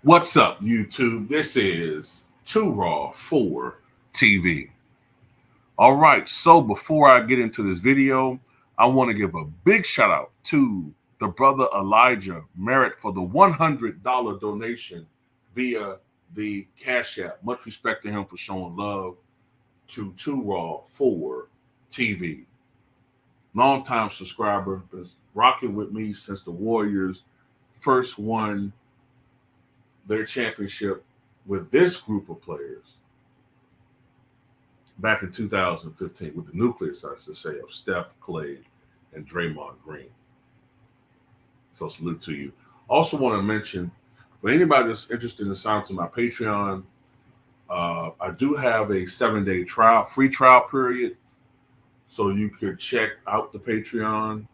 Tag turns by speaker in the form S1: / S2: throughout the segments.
S1: What's up, YouTube? This is Too Raw for TV. All right, so before I get into this video, I want to give a big shout out to the brother Elijah Merritt for the $100 donation via the Cash App. Much respect to him for showing love to Too Raw for TV. Longtime subscriber, been rocking with me since the Warriors first won their championship with this group of players back in 2015 with the nucleus, I should say, of Steph, Clay, and Draymond Green. So salute to you. Also want to mention, for anybody that's interested in signing to my Patreon, I do have a 7-day trial, free trial period. So you could check out the Patreon.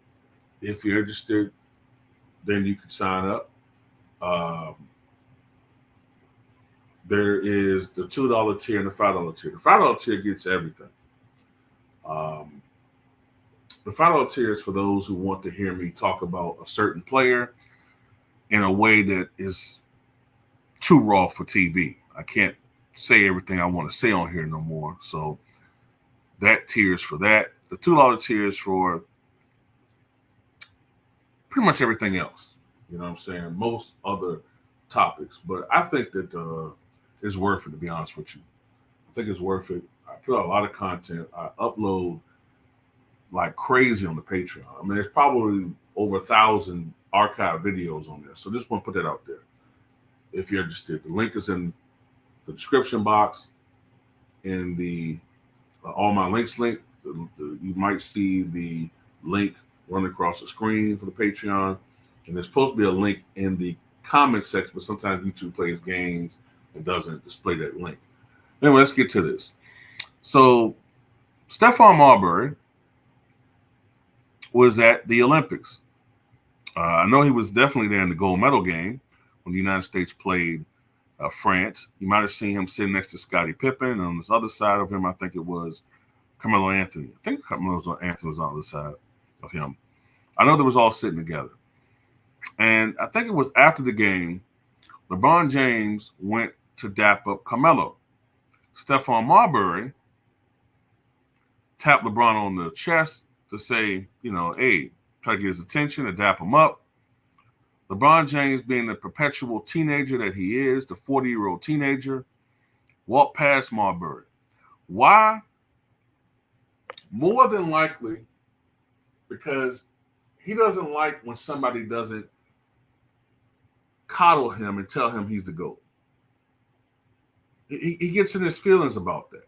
S1: If you're interested, then you can sign up. There is the $2 tier and the $5 tier. The $5 tier gets everything. The $5 tier is for those who want to hear me talk about a certain player in a way that is too raw for TV. I can't say everything I want to say on here no more. So that tier is for that. The $2 tier is for pretty much everything else. You know what I'm saying? Most other topics. But I think that it's worth it, to be honest with you. I think it's worth it. I put out a lot of content. I upload like crazy on the Patreon. I mean, there's probably over 1,000 archive videos on there. So just want to put that out there. If you're interested, the link is in the description box. In the all my links link, you might see the link run across the screen for the Patreon. And there's supposed to be a link in the comment section, but sometimes YouTube plays games and doesn't display that link. Anyway, let's get to this. So, Stephon Marbury was at the Olympics. I know he was definitely there in the gold medal game when the United States played France. You might have seen him sitting next to Scottie Pippen. And on this other side of him, I think it was Carmelo Anthony. I think Carmelo Anthony was on the other side of him. I know they was all sitting together. And I think it was after the game, LeBron James went to dap up Carmelo. Stephon Marbury tapped LeBron on the chest to say, hey, try to get his attention and dap him up. LeBron James, being the perpetual teenager that he is, the 40-year-old teenager, walked past Marbury. Why? More than likely because he doesn't like when somebody doesn't coddle him and tell him he's the GOAT. He gets in his feelings about that.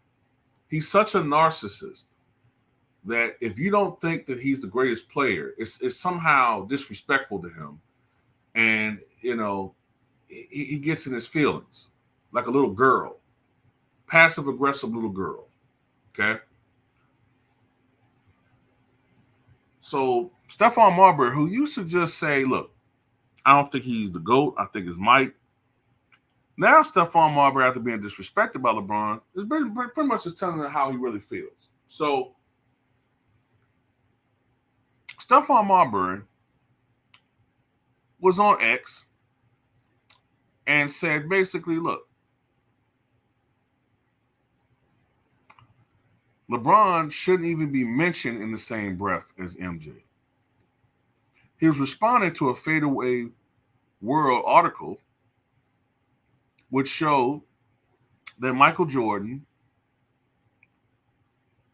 S1: He's such a narcissist that if you don't think that he's the greatest player, it's somehow disrespectful to him. And, he gets in his feelings like a little girl, passive-aggressive little girl, okay? So Stephon Marbury, who used to just say, look, I don't think he's the GOAT, I think it's Mike. Now Stephon Marbury, after being disrespected by LeBron, is pretty much just telling him how he really feels. So Stephon Marbury was on X and said basically, look, LeBron shouldn't even be mentioned in the same breath as MJ. He was responding to a Fadeaway World article which showed that Michael Jordan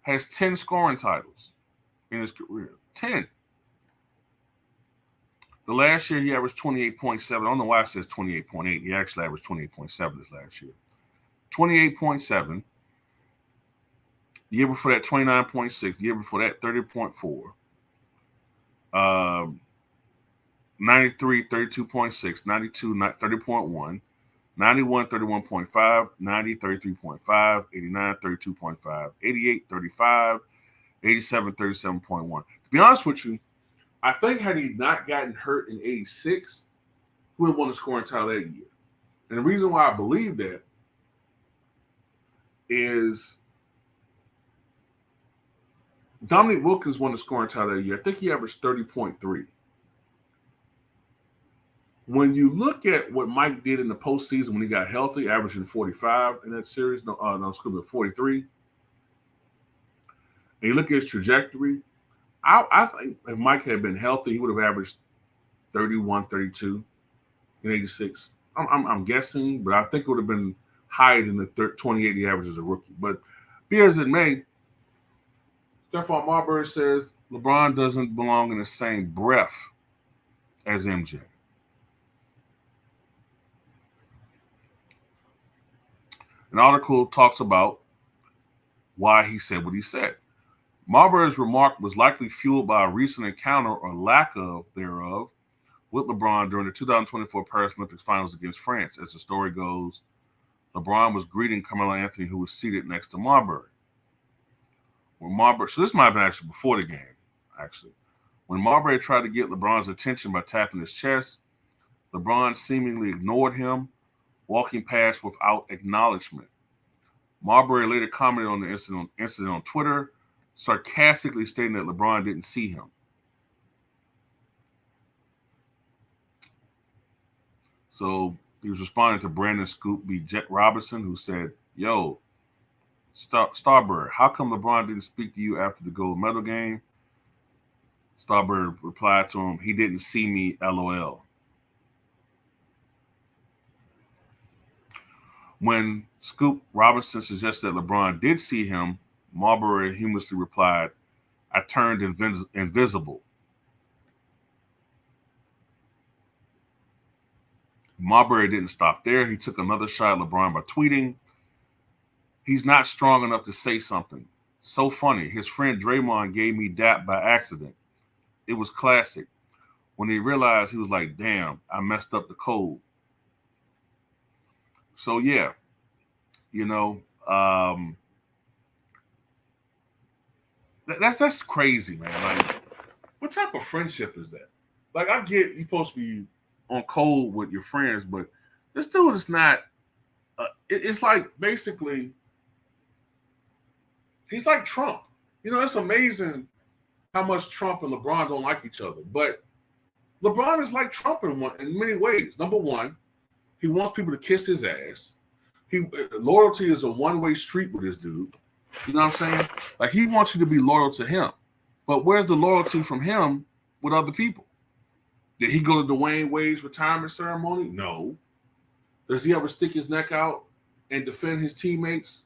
S1: has 10 scoring titles in his career. 10. The last year he averaged 28.7. I don't know why it says 28.8. He actually averaged 28.7 this last year. 28.7. The year before that, 29.6. The year before that, 30.4. 93, 32.6. 92, 30.1. 91, 31.5. 90, 33.5. 89, 32.5. 88, 35. 87, 37.1. To be honest with you, I think had he not gotten hurt in 86, he would have won the scoring title that year. And the reason why I believe that is Dominique Wilkins won the scoring title that year. I think he averaged 30.3. When you look at what Mike did in the postseason when he got healthy, averaging 45 in that series, excuse me, 43, and you look at his trajectory, I think if Mike had been healthy, he would have averaged 31, 32 in 86. I'm guessing, but I think it would have been higher than the 28 he averaged as a rookie. But be as it may, Stephon Marbury says LeBron doesn't belong in the same breath as MJ. An article talks about why he said what he said. Marbury's remark was likely fueled by a recent encounter or lack of thereof with LeBron during the 2024 Paris Olympics finals against France. As the story goes, LeBron was greeting Carmelo Anthony, who was seated next to Marbury. So this might have been actually before the game, actually. When Marbury tried to get LeBron's attention by tapping his chest, LeBron seemingly ignored him, walking past without acknowledgement. Marbury later commented on the incident on Twitter, sarcastically stating that LeBron didn't see him. So he was responding to Brandon Scoop B. Jet Robinson, who said, "Yo, Starbury, how come LeBron didn't speak to you after the gold medal game?" Starbury replied to him, "He didn't see me, LOL." When Scoop Robinson suggested that LeBron did see him, Marbury humorously replied, "I turned invisible." Marbury didn't stop there. He took another shot at LeBron by tweeting, "He's not strong enough to say something. So funny. His friend Draymond gave me that by accident. It was classic. When he realized, he was like, damn, I messed up the code." So, yeah, that's crazy, man. Like, what type of friendship is that? Like, I get you're supposed to be on code with your friends, but this dude is not. It's like basically, he's like Trump. It's amazing how much Trump and LeBron don't like each other. But LeBron is like Trump in many ways. Number one, he wants people to kiss his ass. Loyalty is a one-way street with this dude. You know what I'm saying? Like, he wants you to be loyal to him. But where's the loyalty from him with other people? Did he go to Dwayne Wade's retirement ceremony? No. Does he ever stick his neck out and defend his teammates?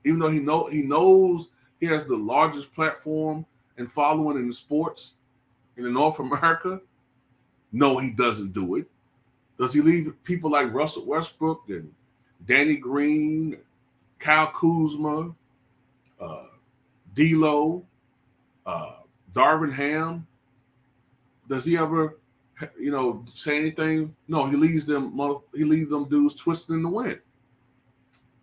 S1: Even though he knows he has the largest platform and following in the sports in North America? No, he doesn't do it. Does he leave people like Russell Westbrook and Danny Green, Kyle Kuzma, D'Lo, Darvin Ham? Does he ever, say anything? No, he leaves them dudes twisting in the wind.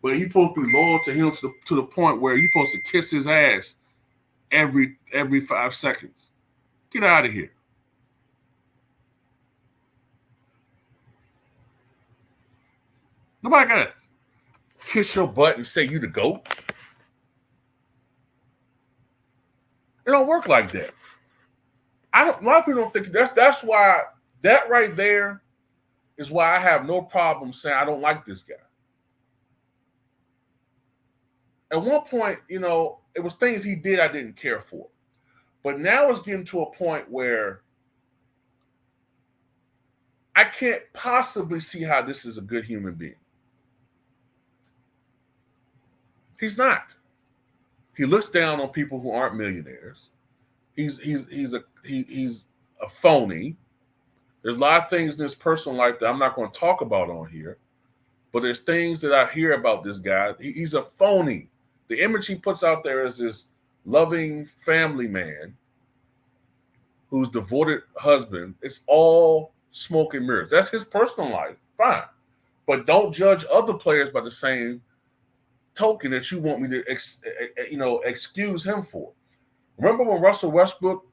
S1: But he's supposed to be loyal to him to the point where you're supposed to kiss his ass every 5 seconds. Get out of here. Nobody gotta kiss your butt and say you the GOAT. It don't work like that. A lot of people don't think that's why that right there is why I have no problem saying I don't like this guy. At one point, it was things he did I didn't care for. But now it's getting to a point where I can't possibly see how this is a good human being. He's not. He looks down on people who aren't millionaires. He's a phony. There's a lot of things in his personal life that I'm not going to talk about on here, but there's things that I hear about this guy. He's a phony. The image he puts out there is this loving family man who's devoted husband. It's all smoke and mirrors. That's his personal life. Fine. But don't judge other players by the same token that you want me to excuse him for. Remember when Russell Westbrook,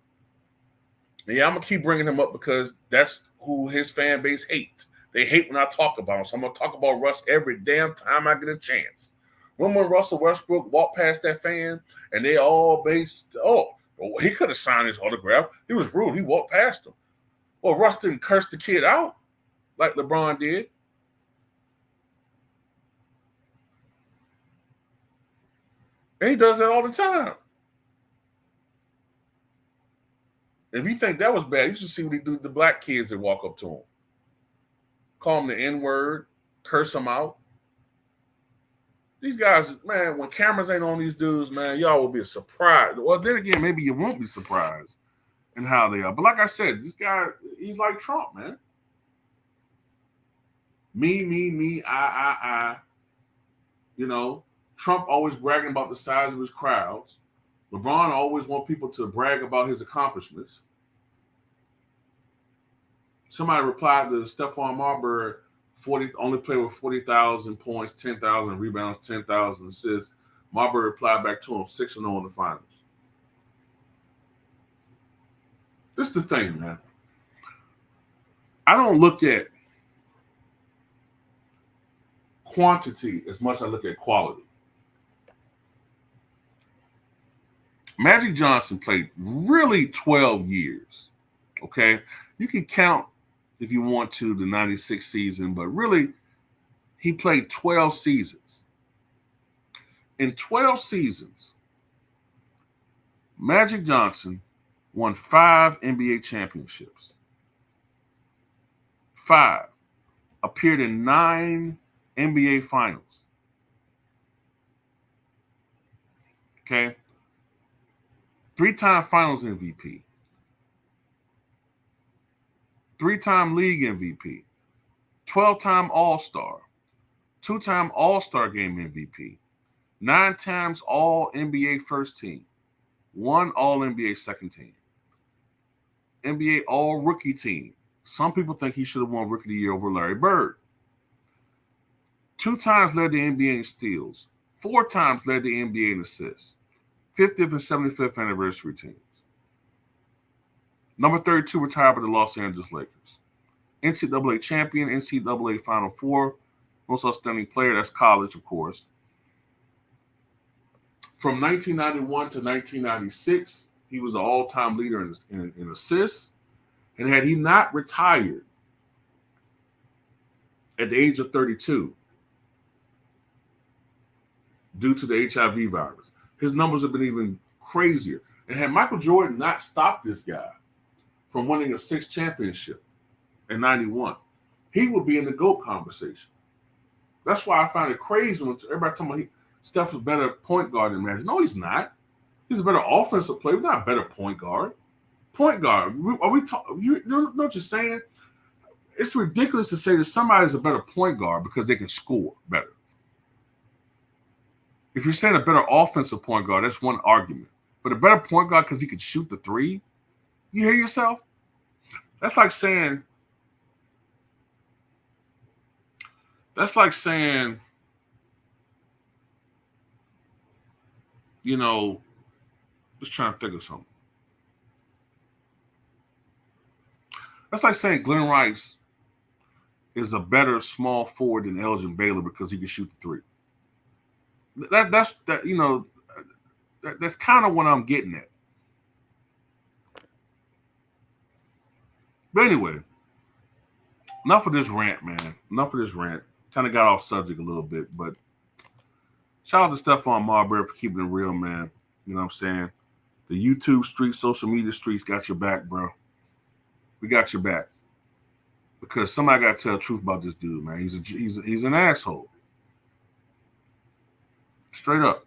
S1: I'm going to keep bringing him up because that's who his fan base hates. They hate when I talk about him. So I'm going to talk about Russ every damn time I get a chance. Remember when Russell Westbrook walked past that fan and they all he could have signed his autograph. He was rude. He walked past him. Well, Russ didn't curse the kid out. like LeBron did. And he does that all the time. If you think that was bad, you should see what he do to the black kids that walk up to him. Call him the N-word, curse him out. These guys, man, when cameras ain't on these dudes, man, y'all will be surprised. Well, then again, maybe you won't be surprised in how they are. But like I said, this guy, he's like Trump, man. Me, I. You know, Trump always bragging about the size of his crowds. LeBron always want people to brag about his accomplishments. Somebody replied to Stephon Marbury, only played with 40,000 points, 10,000 rebounds, 10,000 assists. Marbury replied back to him, 6-0 in the finals. This is the thing, man. I don't look at quantity as much as I look at quality. Magic Johnson played really 12 years, okay? You can count, if you want to, the 96 season, but really, he played 12 seasons. In 12 seasons, Magic Johnson won 5 NBA championships. 5. Appeared in 9 NBA finals. Okay? 3-time finals MVP. 3-time league MVP. 12-time All-Star. 2-time All-Star game MVP. 9 times All-NBA first team. 1 All-NBA second team. NBA All-Rookie team. Some people think he should have won Rookie of the Year over Larry Bird. 2 times led the NBA in steals. 4 times led the NBA in assists. 50th and 75th anniversary teams. Number 32 retired by the Los Angeles Lakers. NCAA champion, NCAA Final Four. Most outstanding player, that's college, of course. From 1991 to 1996, he was the all-time leader in assists. And had he not retired at the age of 32 due to the HIV virus, his numbers have been even crazier. And had Michael Jordan not stopped this guy from winning a 6th championship in 91, he would be in the GOAT conversation. That's why I find it crazy when everybody talking about Steph is a better point guard than Magic. No, he's not. He's a better offensive player, not a better point guard. Point guard. Are we talking? You know what you're saying? It's ridiculous to say that somebody's a better point guard because they can score better. If you're saying a better offensive point guard, that's one argument. But a better point guard because he can shoot the 3, you hear yourself? That's like saying, you know, just trying to think of something. That's like saying Glenn Rice is a better small forward than Elgin Baylor because he can shoot the 3. That's kind of what I'm getting at. But anyway, enough of this rant, man. Enough of this rant. Kind of got off subject a little bit, but shout out to Stephon Marbury for keeping it real, man. You know what I'm saying? The YouTube streets, social media streets got your back, bro. We got your back. Because somebody got to tell the truth about this dude, man. He's an asshole. Straight up.